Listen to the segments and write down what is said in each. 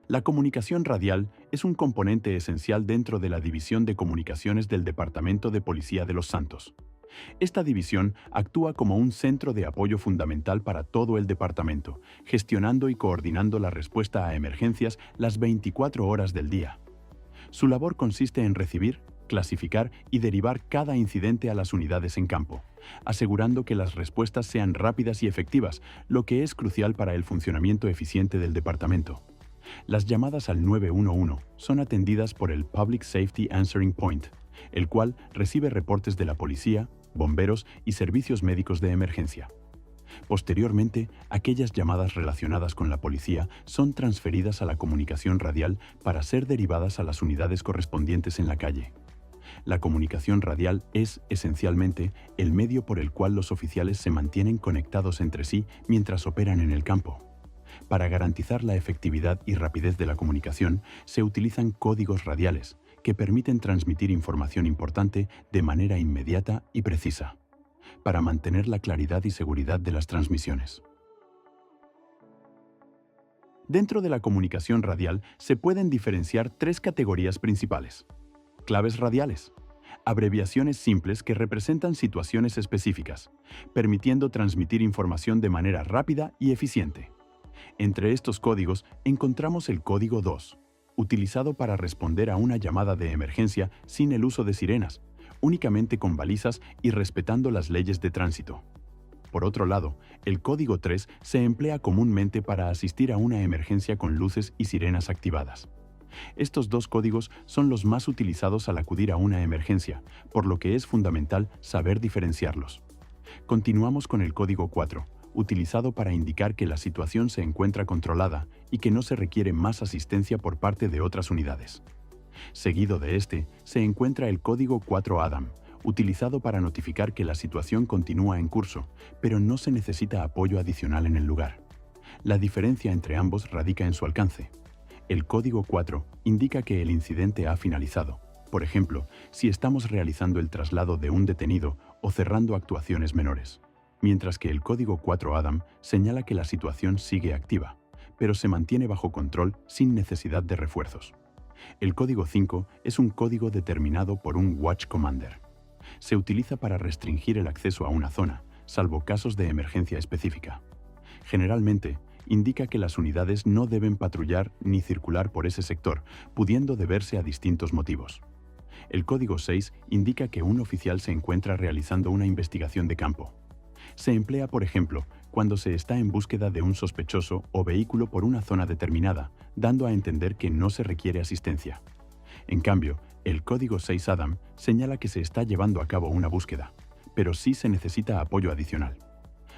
La comunicación radial es un componente esencial dentro de la División de Comunicaciones del Departamento de Policía de Los Santos. Esta división actúa como un centro de apoyo fundamental para todo el departamento, gestionando y coordinando la respuesta a emergencias las 24 horas del día. Su labor consiste en recibir, clasificar y derivar cada incidente a las unidades en campo, asegurando que las respuestas sean rápidas y efectivas, lo que es crucial para el funcionamiento eficiente del departamento. Las llamadas al 911 son atendidas por el Public Safety Answering Point, el cual recibe reportes de la policía, bomberos y servicios médicos de emergencia. Posteriormente, aquellas llamadas relacionadas con la policía son transferidas a la comunicación radial para ser derivadas a las unidades correspondientes en la calle. La comunicación radial es, esencialmente, el medio por el cual los oficiales se mantienen conectados entre sí mientras operan en el campo. Para garantizar la efectividad y rapidez de la comunicación, se utilizan códigos radiales, que permiten transmitir información importante de manera inmediata y precisa, para mantener la claridad y seguridad de las transmisiones. Dentro de la comunicación radial se pueden diferenciar tres categorías principales. Claves radiales. Abreviaciones simples que representan situaciones específicas, permitiendo transmitir información de manera rápida y eficiente. Entre estos códigos encontramos el código 2, utilizado para responder a una llamada de emergencia sin el uso de sirenas, únicamente con balizas y respetando las leyes de tránsito. Por otro lado, el código 3 se emplea comúnmente para asistir a una emergencia con luces y sirenas activadas. Estos dos códigos son los más utilizados al acudir a una emergencia, por lo que es fundamental saber diferenciarlos. Continuamos con el código 4, utilizado para indicar que la situación se encuentra controlada y que no se requiere más asistencia por parte de otras unidades. Seguido de este, se encuentra el código 4 Adam, utilizado para notificar que la situación continúa en curso, pero no se necesita apoyo adicional en el lugar. La diferencia entre ambos radica en su alcance. El código 4 indica que el incidente ha finalizado, por ejemplo, si estamos realizando el traslado de un detenido o cerrando actuaciones menores. Mientras que el código 4 Adam señala que la situación sigue activa, pero se mantiene bajo control sin necesidad de refuerzos. El código 5 es un código determinado por un Watch Commander. Se utiliza para restringir el acceso a una zona, salvo casos de emergencia específica. Generalmente, indica que las unidades no deben patrullar ni circular por ese sector, pudiendo deberse a distintos motivos. El código 6 indica que un oficial se encuentra realizando una investigación de campo. Se emplea, por ejemplo, cuando se está en búsqueda de un sospechoso o vehículo por una zona determinada, dando a entender que no se requiere asistencia. En cambio, el código 6 Adam señala que se está llevando a cabo una búsqueda, pero sí se necesita apoyo adicional.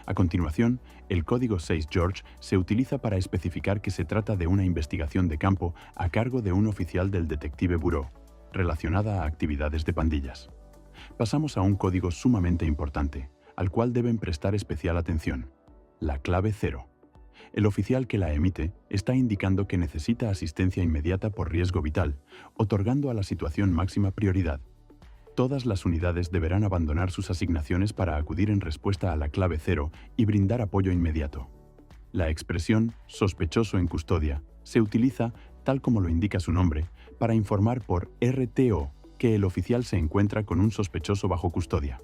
A continuación, el código 6 George se utiliza para especificar que se trata de una investigación de campo a cargo de un oficial del Detective Bureau, relacionada a actividades de pandillas. Pasamos a un código sumamente importante, al cual deben prestar especial atención: la clave 0. El oficial que la emite está indicando que necesita asistencia inmediata por riesgo vital, otorgando a la situación máxima prioridad. Todas las unidades deberán abandonar sus asignaciones para acudir en respuesta a la clave 0 y brindar apoyo inmediato. La expresión "sospechoso en custodia" se utiliza, tal como lo indica su nombre, para informar por RTO que el oficial se encuentra con un sospechoso bajo custodia.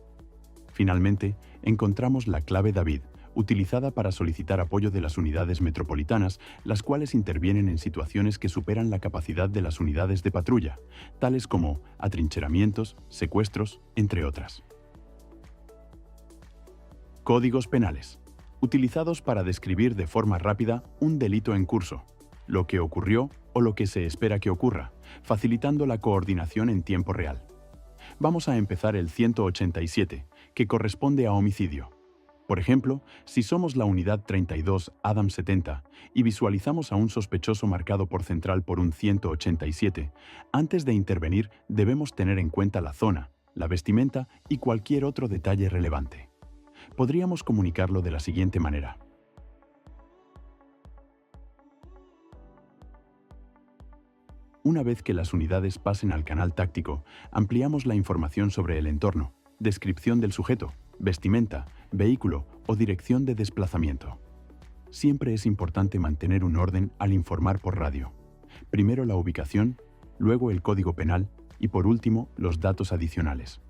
Finalmente, encontramos la clave David, utilizada para solicitar apoyo de las unidades metropolitanas, las cuales intervienen en situaciones que superan la capacidad de las unidades de patrulla, tales como atrincheramientos, secuestros, entre otras. Códigos penales, utilizados para describir de forma rápida un delito en curso, lo que ocurrió o lo que se espera que ocurra, facilitando la coordinación en tiempo real. Vamos a empezar el 187, que corresponde a homicidio. Por ejemplo, si somos la unidad 32 Adam 70 y visualizamos a un sospechoso marcado por central por un 187, antes de intervenir debemos tener en cuenta la zona, la vestimenta y cualquier otro detalle relevante. Podríamos comunicarlo de la siguiente manera. Una vez que las unidades pasen al canal táctico, ampliamos la información sobre el entorno, descripción del sujeto, vestimenta, vehículo o dirección de desplazamiento. Siempre es importante mantener un orden al informar por radio. Primero la ubicación, luego el código penal y por último los datos adicionales.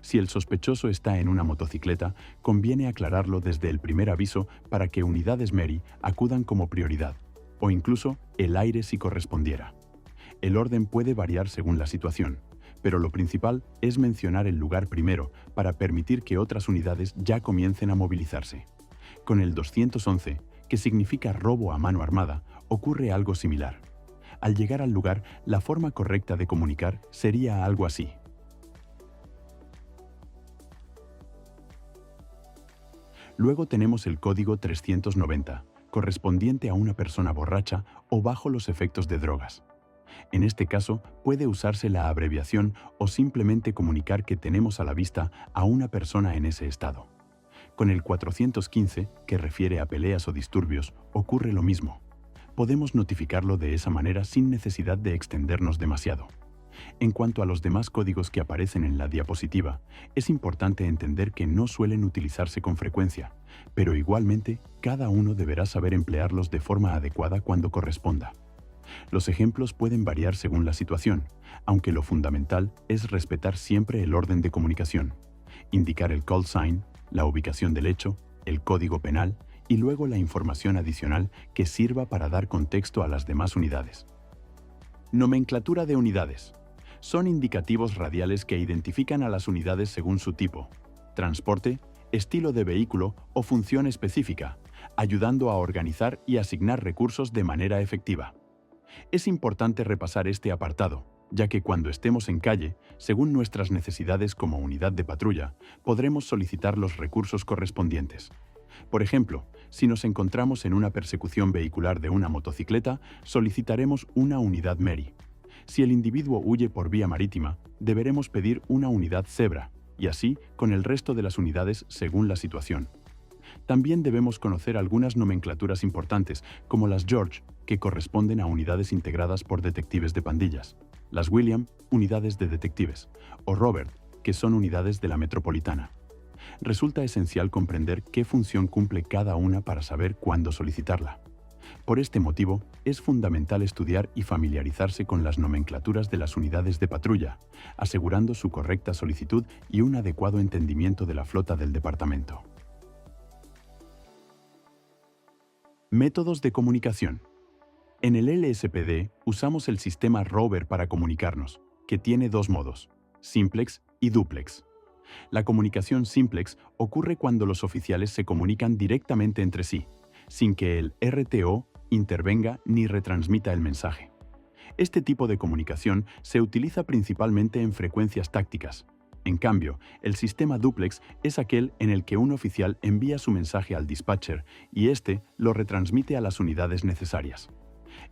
Si el sospechoso está en una motocicleta, conviene aclararlo desde el primer aviso para que unidades MERI acudan como prioridad, o incluso el aire si correspondiera. El orden puede variar según la situación, pero lo principal es mencionar el lugar primero para permitir que otras unidades ya comiencen a movilizarse. Con el 211, que significa robo a mano armada, ocurre algo similar. Al llegar al lugar, la forma correcta de comunicar sería algo así. Luego tenemos el código 390, correspondiente a una persona borracha o bajo los efectos de drogas. En este caso, puede usarse la abreviación o simplemente comunicar que tenemos a la vista a una persona en ese estado. Con el 415, que refiere a peleas o disturbios, ocurre lo mismo. Podemos notificarlo de esa manera sin necesidad de extendernos demasiado. En cuanto a los demás códigos que aparecen en la diapositiva, es importante entender que no suelen utilizarse con frecuencia, pero igualmente cada uno deberá saber emplearlos de forma adecuada cuando corresponda. Los ejemplos pueden variar según la situación, aunque lo fundamental es respetar siempre el orden de comunicación, indicar el call sign, la ubicación del hecho, el código penal y luego la información adicional que sirva para dar contexto a las demás unidades. Nomenclatura de unidades. Son indicativos radiales que identifican a las unidades según su tipo, transporte, estilo de vehículo o función específica, ayudando a organizar y asignar recursos de manera efectiva. Es importante repasar este apartado, ya que cuando estemos en calle, según nuestras necesidades como unidad de patrulla, podremos solicitar los recursos correspondientes. Por ejemplo, si nos encontramos en una persecución vehicular de una motocicleta, solicitaremos una unidad MERI. Si el individuo huye por vía marítima, deberemos pedir una unidad Zebra, y así con el resto de las unidades según la situación. También debemos conocer algunas nomenclaturas importantes, como las George, que corresponden a unidades integradas por detectives de pandillas, las William, unidades de detectives, o Robert, que son unidades de la metropolitana. Resulta esencial comprender qué función cumple cada una para saber cuándo solicitarla. Por este motivo, es fundamental estudiar y familiarizarse con las nomenclaturas de las unidades de patrulla, asegurando su correcta solicitud y un adecuado entendimiento de la flota del departamento. Métodos de comunicación. En el LSPD usamos el sistema Rover para comunicarnos, que tiene dos modos, simplex y duplex. La comunicación simplex ocurre cuando los oficiales se comunican directamente entre sí, sin que el RTO intervenga ni retransmita el mensaje. Este tipo de comunicación se utiliza principalmente en frecuencias tácticas. En cambio, el sistema duplex es aquel en el que un oficial envía su mensaje al dispatcher y éste lo retransmite a las unidades necesarias.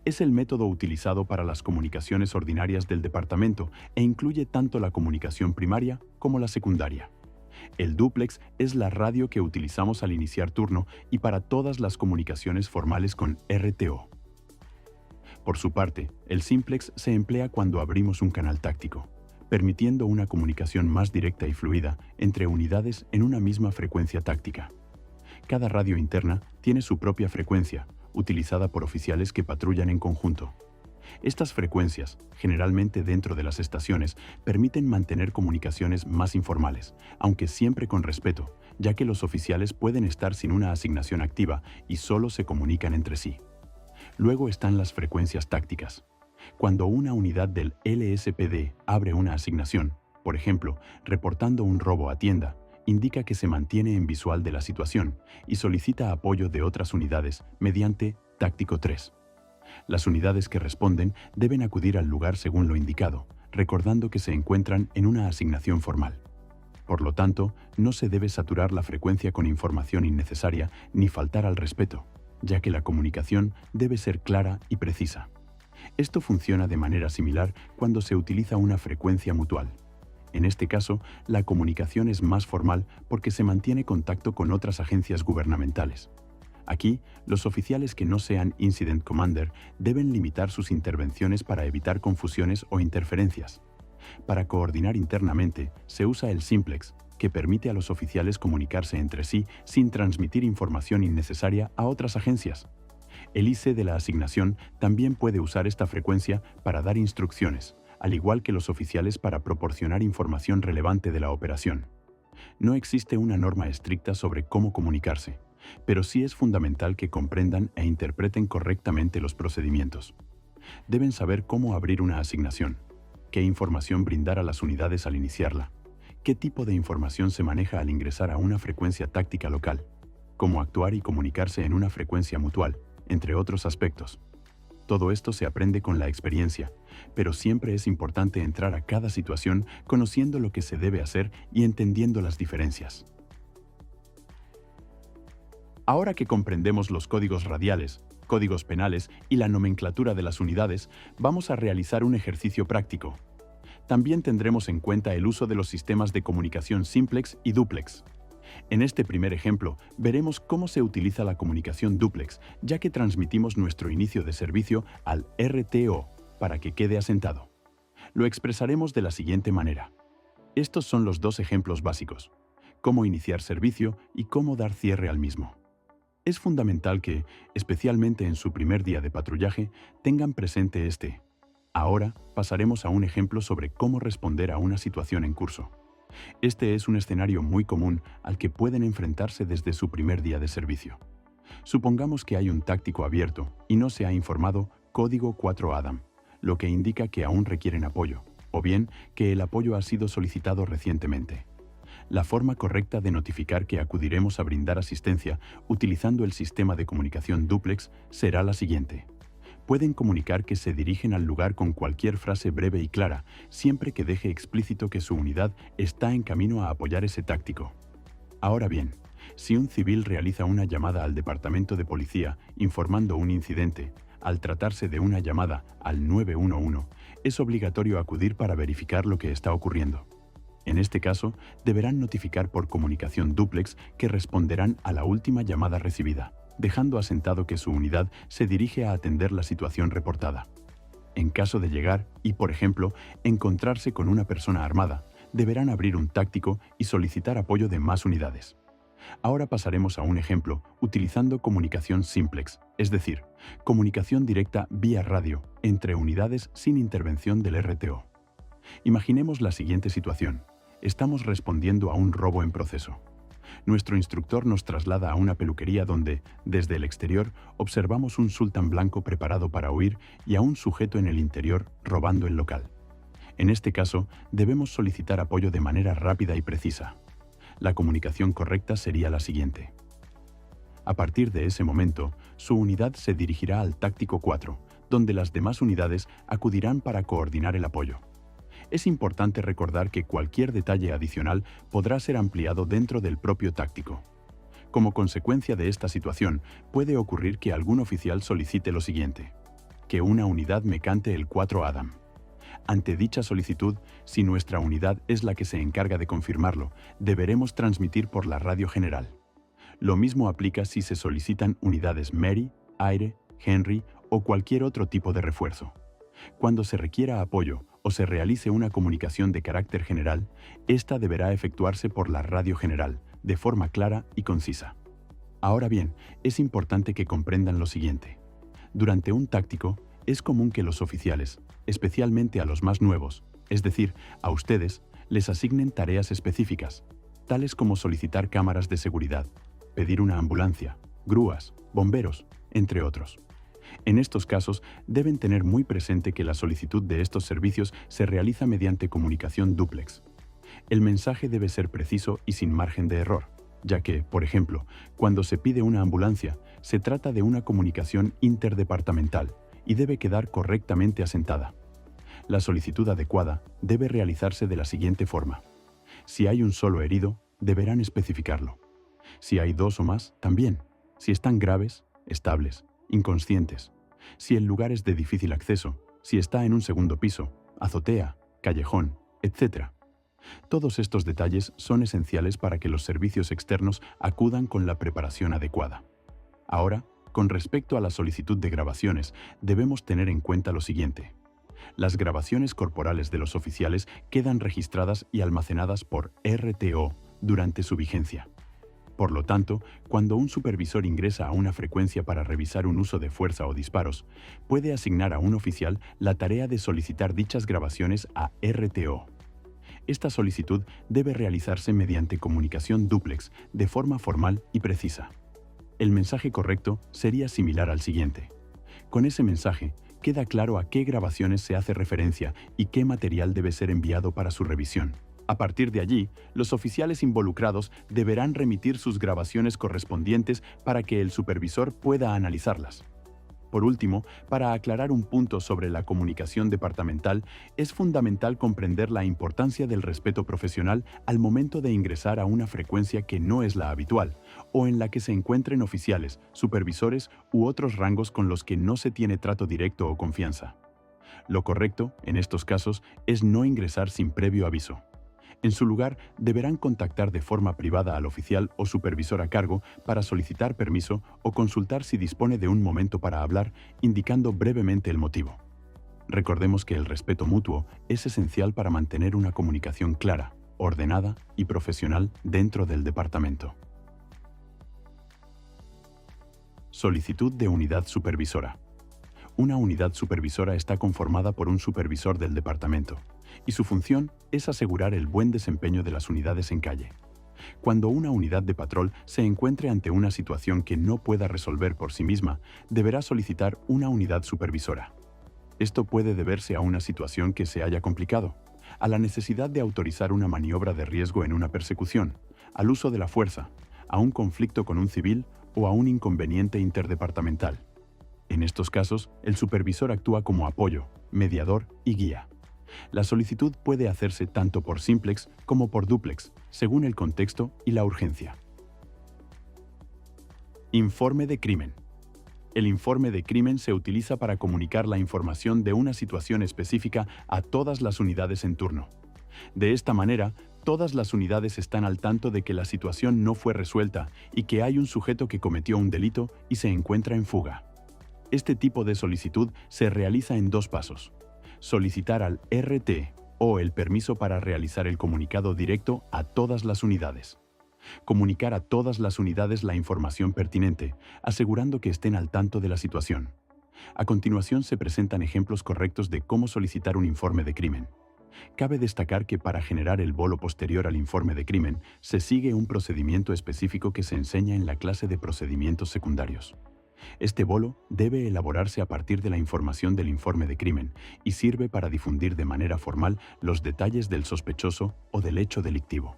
Es el método utilizado para las comunicaciones ordinarias del departamento e incluye tanto la comunicación primaria como la secundaria. El dúplex es la radio que utilizamos al iniciar turno y para todas las comunicaciones formales con RTO. Por su parte, el simplex se emplea cuando abrimos un canal táctico, permitiendo una comunicación más directa y fluida entre unidades en una misma frecuencia táctica. Cada radio interna tiene su propia frecuencia, utilizada por oficiales que patrullan en conjunto. Estas frecuencias, generalmente dentro de las estaciones, permiten mantener comunicaciones más informales, aunque siempre con respeto, ya que los oficiales pueden estar sin una asignación activa y solo se comunican entre sí. Luego están las frecuencias tácticas. Cuando una unidad del LSPD abre una asignación, por ejemplo, reportando un robo a tienda, indica que se mantiene en visual de la situación y solicita apoyo de otras unidades mediante Táctico 3. Las unidades que responden deben acudir al lugar según lo indicado, recordando que se encuentran en una asignación formal. Por lo tanto, no se debe saturar la frecuencia con información innecesaria ni faltar al respeto, ya que la comunicación debe ser clara y precisa. Esto funciona de manera similar cuando se utiliza una frecuencia mutual. En este caso, la comunicación es más formal porque se mantiene contacto con otras agencias gubernamentales. Aquí, los oficiales que no sean Incident Commander deben limitar sus intervenciones para evitar confusiones o interferencias. Para coordinar internamente, se usa el simplex, que permite a los oficiales comunicarse entre sí sin transmitir información innecesaria a otras agencias. El IC de la asignación también puede usar esta frecuencia para dar instrucciones, al igual que los oficiales para proporcionar información relevante de la operación. No existe una norma estricta sobre cómo comunicarse, pero sí es fundamental que comprendan e interpreten correctamente los procedimientos. Deben saber cómo abrir una asignación, qué información brindar a las unidades al iniciarla, qué tipo de información se maneja al ingresar a una frecuencia táctica local, cómo actuar y comunicarse en una frecuencia mutual, entre otros aspectos. Todo esto se aprende con la experiencia, pero siempre es importante entrar a cada situación conociendo lo que se debe hacer y entendiendo las diferencias. Ahora que comprendemos los códigos radiales, códigos penales y la nomenclatura de las unidades, vamos a realizar un ejercicio práctico. También tendremos en cuenta el uso de los sistemas de comunicación simplex y dúplex. En este primer ejemplo, veremos cómo se utiliza la comunicación dúplex, ya que transmitimos nuestro inicio de servicio al RTO para que quede asentado. Lo expresaremos de la siguiente manera. Estos son los dos ejemplos básicos: cómo iniciar servicio y cómo dar cierre al mismo. Es fundamental que, especialmente en su primer día de patrullaje, tengan presente este. Ahora pasaremos a un ejemplo sobre cómo responder a una situación en curso. Este es un escenario muy común al que pueden enfrentarse desde su primer día de servicio. Supongamos que hay un táctico abierto y no se ha informado código 4 Adam, lo que indica que aún requieren apoyo, o bien que el apoyo ha sido solicitado recientemente. La forma correcta de notificar que acudiremos a brindar asistencia utilizando el sistema de comunicación dúplex será la siguiente. Pueden comunicar que se dirigen al lugar con cualquier frase breve y clara, siempre que deje explícito que su unidad está en camino a apoyar ese táctico. Ahora bien, si un civil realiza una llamada al departamento de policía informando un incidente, al tratarse de una llamada al 911, es obligatorio acudir para verificar lo que está ocurriendo. En este caso, deberán notificar por comunicación dúplex que responderán a la última llamada recibida, dejando asentado que su unidad se dirige a atender la situación reportada. En caso de llegar y, por ejemplo, encontrarse con una persona armada, deberán abrir un táctico y solicitar apoyo de más unidades. Ahora pasaremos a un ejemplo utilizando comunicación simplex, es decir, comunicación directa vía radio entre unidades sin intervención del RTO. Imaginemos la siguiente situación. Estamos respondiendo a un robo en proceso. Nuestro instructor nos traslada a una peluquería donde, desde el exterior, observamos un sultán blanco preparado para huir y a un sujeto en el interior robando el local. En este caso, debemos solicitar apoyo de manera rápida y precisa. La comunicación correcta sería la siguiente. A partir de ese momento, su unidad se dirigirá al táctico 4, donde las demás unidades acudirán para coordinar el apoyo. Es importante recordar que cualquier detalle adicional podrá ser ampliado dentro del propio táctico. Como consecuencia de esta situación, puede ocurrir que algún oficial solicite lo siguiente: que una unidad me cante el 4 Adam. Ante dicha solicitud, si nuestra unidad es la que se encarga de confirmarlo, deberemos transmitir por la radio general. Lo mismo aplica si se solicitan unidades Mary, Aire, Henry o cualquier otro tipo de refuerzo. Cuando se requiera apoyo o se realice una comunicación de carácter general, esta deberá efectuarse por la radio general, de forma clara y concisa. Ahora bien, es importante que comprendan lo siguiente. Durante un táctico, es común que los oficiales, especialmente a los más nuevos, es decir, a ustedes, les asignen tareas específicas, tales como solicitar cámaras de seguridad, pedir una ambulancia, grúas, bomberos, entre otros. En estos casos, deben tener muy presente que la solicitud de estos servicios se realiza mediante comunicación dúplex. El mensaje debe ser preciso y sin margen de error, ya que, por ejemplo, cuando se pide una ambulancia, se trata de una comunicación interdepartamental y debe quedar correctamente asentada. La solicitud adecuada debe realizarse de la siguiente forma. Si hay un solo herido, deberán especificarlo. Si hay dos o más, también. Si están graves, estables, inconscientes. Si el lugar es de difícil acceso, si está en un segundo piso, azotea, callejón, etc. Todos estos detalles son esenciales para que los servicios externos acudan con la preparación adecuada. Ahora, con respecto a la solicitud de grabaciones, debemos tener en cuenta lo siguiente. Las grabaciones corporales de los oficiales quedan registradas y almacenadas por RTO durante su vigencia. Por lo tanto, cuando un supervisor ingresa a una frecuencia para revisar un uso de fuerza o disparos, puede asignar a un oficial la tarea de solicitar dichas grabaciones a RTO. Esta solicitud debe realizarse mediante comunicación dúplex, de forma formal y precisa. El mensaje correcto sería similar al siguiente. Con ese mensaje, queda claro a qué grabaciones se hace referencia y qué material debe ser enviado para su revisión. A partir de allí, los oficiales involucrados deberán remitir sus grabaciones correspondientes para que el supervisor pueda analizarlas. Por último, para aclarar un punto sobre la comunicación departamental, es fundamental comprender la importancia del respeto profesional al momento de ingresar a una frecuencia que no es la habitual, o en la que se encuentren oficiales, supervisores u otros rangos con los que no se tiene trato directo o confianza. Lo correcto, en estos casos, es no ingresar sin previo aviso. En su lugar, deberán contactar de forma privada al oficial o supervisor a cargo para solicitar permiso o consultar si dispone de un momento para hablar, indicando brevemente el motivo. Recordemos que el respeto mutuo es esencial para mantener una comunicación clara, ordenada y profesional dentro del departamento. Solicitud de unidad supervisora. Una unidad supervisora está conformada por un supervisor del departamento, y su función es asegurar el buen desempeño de las unidades en calle. Cuando una unidad de patrol se encuentre ante una situación que no pueda resolver por sí misma, deberá solicitar una unidad supervisora. Esto puede deberse a una situación que se haya complicado, a la necesidad de autorizar una maniobra de riesgo en una persecución, al uso de la fuerza, a un conflicto con un civil o a un inconveniente interdepartamental. En estos casos, el supervisor actúa como apoyo, mediador y guía. La solicitud puede hacerse tanto por simplex como por dúplex, según el contexto y la urgencia. Informe de crimen. El informe de crimen se utiliza para comunicar la información de una situación específica a todas las unidades en turno. De esta manera, todas las unidades están al tanto de que la situación no fue resuelta y que hay un sujeto que cometió un delito y se encuentra en fuga. Este tipo de solicitud se realiza en dos pasos. Solicitar al RT o el permiso para realizar el comunicado directo a todas las unidades. Comunicar a todas las unidades la información pertinente, asegurando que estén al tanto de la situación. A continuación se presentan ejemplos correctos de cómo solicitar un informe de crimen. Cabe destacar que para generar el bolo posterior al informe de crimen, se sigue un procedimiento específico que se enseña en la clase de procedimientos secundarios. Este bolo debe elaborarse a partir de la información del informe de crimen y sirve para difundir de manera formal los detalles del sospechoso o del hecho delictivo.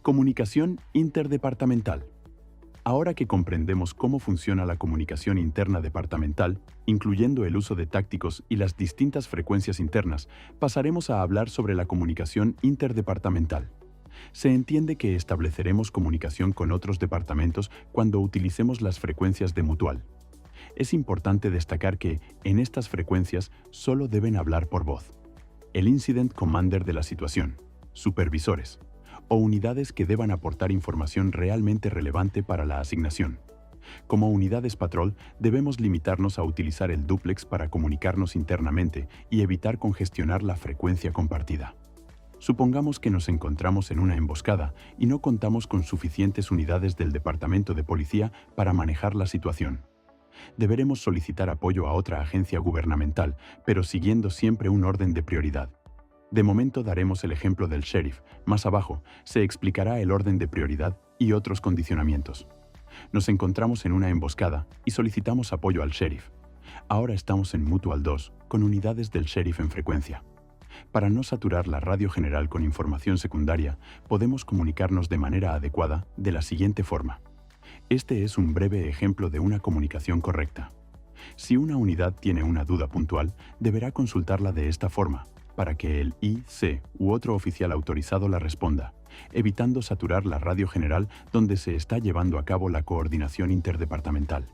Comunicación interdepartamental. Ahora que comprendemos cómo funciona la comunicación interna departamental, incluyendo el uso de tácticos y las distintas frecuencias internas, pasaremos a hablar sobre la comunicación interdepartamental. Se entiende que estableceremos comunicación con otros departamentos cuando utilicemos las frecuencias de mutual. Es importante destacar que, en estas frecuencias, solo deben hablar por voz. El Incident Commander de la situación, supervisores, o unidades que deban aportar información realmente relevante para la asignación. Como unidades patrol, debemos limitarnos a utilizar el dúplex para comunicarnos internamente y evitar congestionar la frecuencia compartida. Supongamos que nos encontramos en una emboscada y no contamos con suficientes unidades del Departamento de Policía para manejar la situación. Deberemos solicitar apoyo a otra agencia gubernamental, pero siguiendo siempre un orden de prioridad. De momento daremos el ejemplo del sheriff. Más abajo se explicará el orden de prioridad y otros condicionamientos. Nos encontramos en una emboscada y solicitamos apoyo al sheriff. Ahora estamos en Mutual 2, con unidades del sheriff en frecuencia. Para no saturar la radio general con información secundaria, podemos comunicarnos de manera adecuada de la siguiente forma. Este es un breve ejemplo de una comunicación correcta. Si una unidad tiene una duda puntual, deberá consultarla de esta forma, para que el IC u otro oficial autorizado la responda, evitando saturar la radio general donde se está llevando a cabo la coordinación interdepartamental.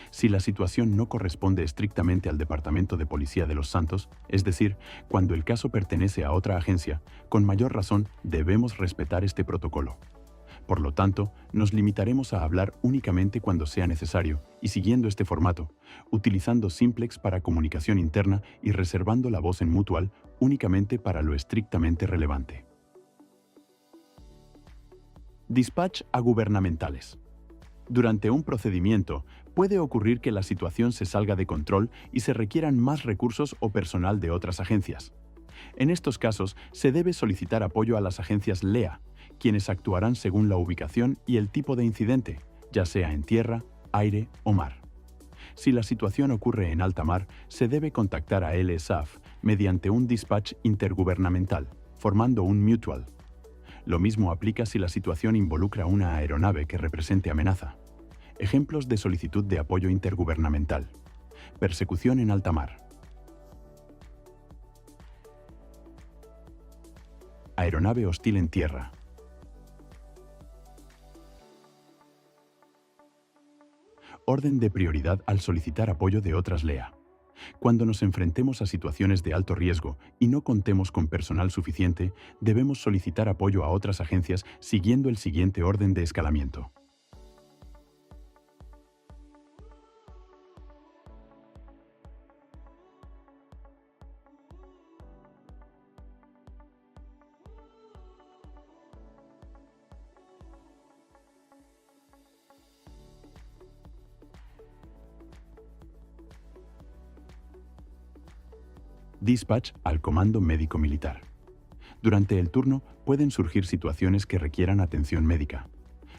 Si la situación no corresponde estrictamente al Departamento de Policía de Los Santos, es decir, cuando el caso pertenece a otra agencia, con mayor razón debemos respetar este protocolo. Por lo tanto, nos limitaremos a hablar únicamente cuando sea necesario y siguiendo este formato, utilizando simplex para comunicación interna y reservando la voz en mutual únicamente para lo estrictamente relevante. Dispatch a gubernamentales. Durante un procedimiento, puede ocurrir que la situación se salga de control y se requieran más recursos o personal de otras agencias. En estos casos, se debe solicitar apoyo a las agencias LEA, quienes actuarán según la ubicación y el tipo de incidente, ya sea en tierra, aire o mar. Si la situación ocurre en alta mar, se debe contactar a LSAF mediante un dispatch intergubernamental, formando un mutual. Lo mismo aplica si la situación involucra una aeronave que represente amenaza. Ejemplos de solicitud de apoyo intergubernamental. Persecución en alta mar. Aeronave hostil en tierra. Orden de prioridad al solicitar apoyo de otras LEA. Cuando nos enfrentemos a situaciones de alto riesgo y no contemos con personal suficiente, debemos solicitar apoyo a otras agencias siguiendo el siguiente orden de escalamiento. Dispatch al Comando Médico Militar. Durante el turno pueden surgir situaciones que requieran atención médica.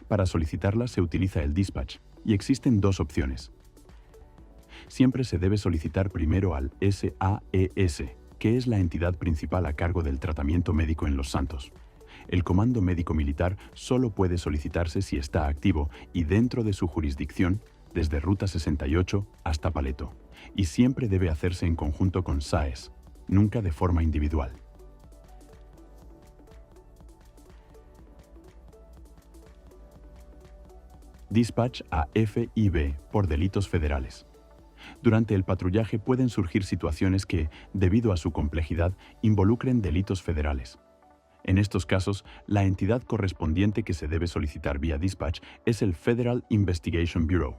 Para solicitarla se utiliza el dispatch y existen dos opciones. Siempre se debe solicitar primero al SAES, que es la entidad principal a cargo del tratamiento médico en Los Santos. El Comando Médico Militar solo puede solicitarse si está activo y dentro de su jurisdicción, desde Ruta 68 hasta Paleto, y siempre debe hacerse en conjunto con SAES, nunca de forma individual. Dispatch a FIB por delitos federales. Durante el patrullaje pueden surgir situaciones que, debido a su complejidad, involucren delitos federales. En estos casos, la entidad correspondiente que se debe solicitar vía dispatch es el Federal Investigation Bureau.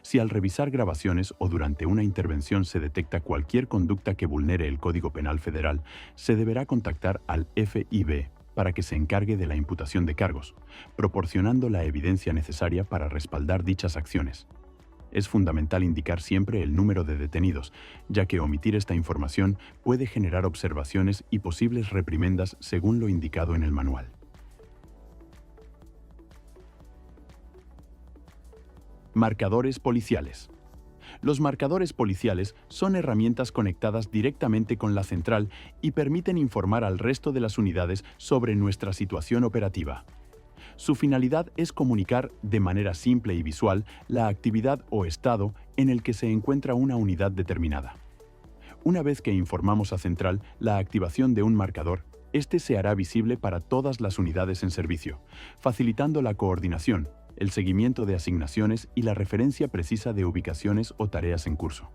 Si al revisar grabaciones o durante una intervención se detecta cualquier conducta que vulnere el Código Penal Federal, se deberá contactar al FIB para que se encargue de la imputación de cargos, proporcionando la evidencia necesaria para respaldar dichas acciones. Es fundamental indicar siempre el número de detenidos, ya que omitir esta información puede generar observaciones y posibles reprimendas según lo indicado en el manual. Marcadores policiales. Los marcadores policiales son herramientas conectadas directamente con la central y permiten informar al resto de las unidades sobre nuestra situación operativa. Su finalidad es comunicar de manera simple y visual la actividad o estado en el que se encuentra una unidad determinada. Una vez que informamos a central la activación de un marcador, este se hará visible para todas las unidades en servicio, facilitando la coordinación, el seguimiento de asignaciones y la referencia precisa de ubicaciones o tareas en curso.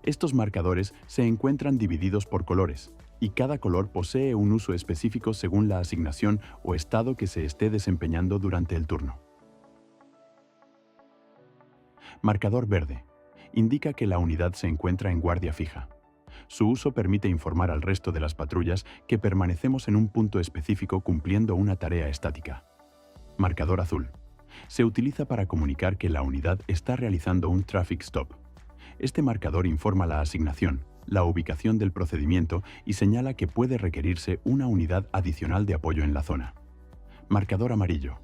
Estos marcadores se encuentran divididos por colores, y cada color posee un uso específico según la asignación o estado que se esté desempeñando durante el turno. Marcador verde. Indica que la unidad se encuentra en guardia fija. Su uso permite informar al resto de las patrullas que permanecemos en un punto específico cumpliendo una tarea estática. Marcador azul. Se utiliza para comunicar que la unidad está realizando un traffic stop. Este marcador informa la asignación, la ubicación del procedimiento y señala que puede requerirse una unidad adicional de apoyo en la zona. Marcador amarillo.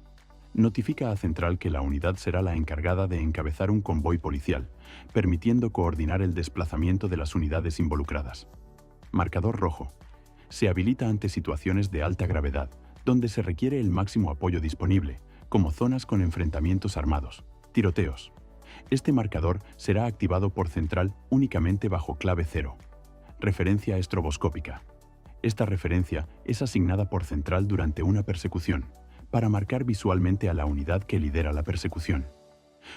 Notifica a central que la unidad será la encargada de encabezar un convoy policial, permitiendo coordinar el desplazamiento de las unidades involucradas. Marcador rojo. Se habilita ante situaciones de alta gravedad, donde se requiere el máximo apoyo disponible, como zonas con enfrentamientos armados, tiroteos. Este marcador será activado por central únicamente bajo clave 0. Referencia estroboscópica. Esta referencia es asignada por central durante una persecución, para marcar visualmente a la unidad que lidera la persecución.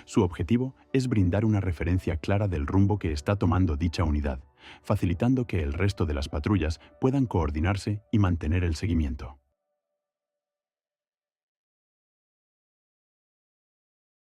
Su objetivo es brindar una referencia clara del rumbo que está tomando dicha unidad, facilitando que el resto de las patrullas puedan coordinarse y mantener el seguimiento.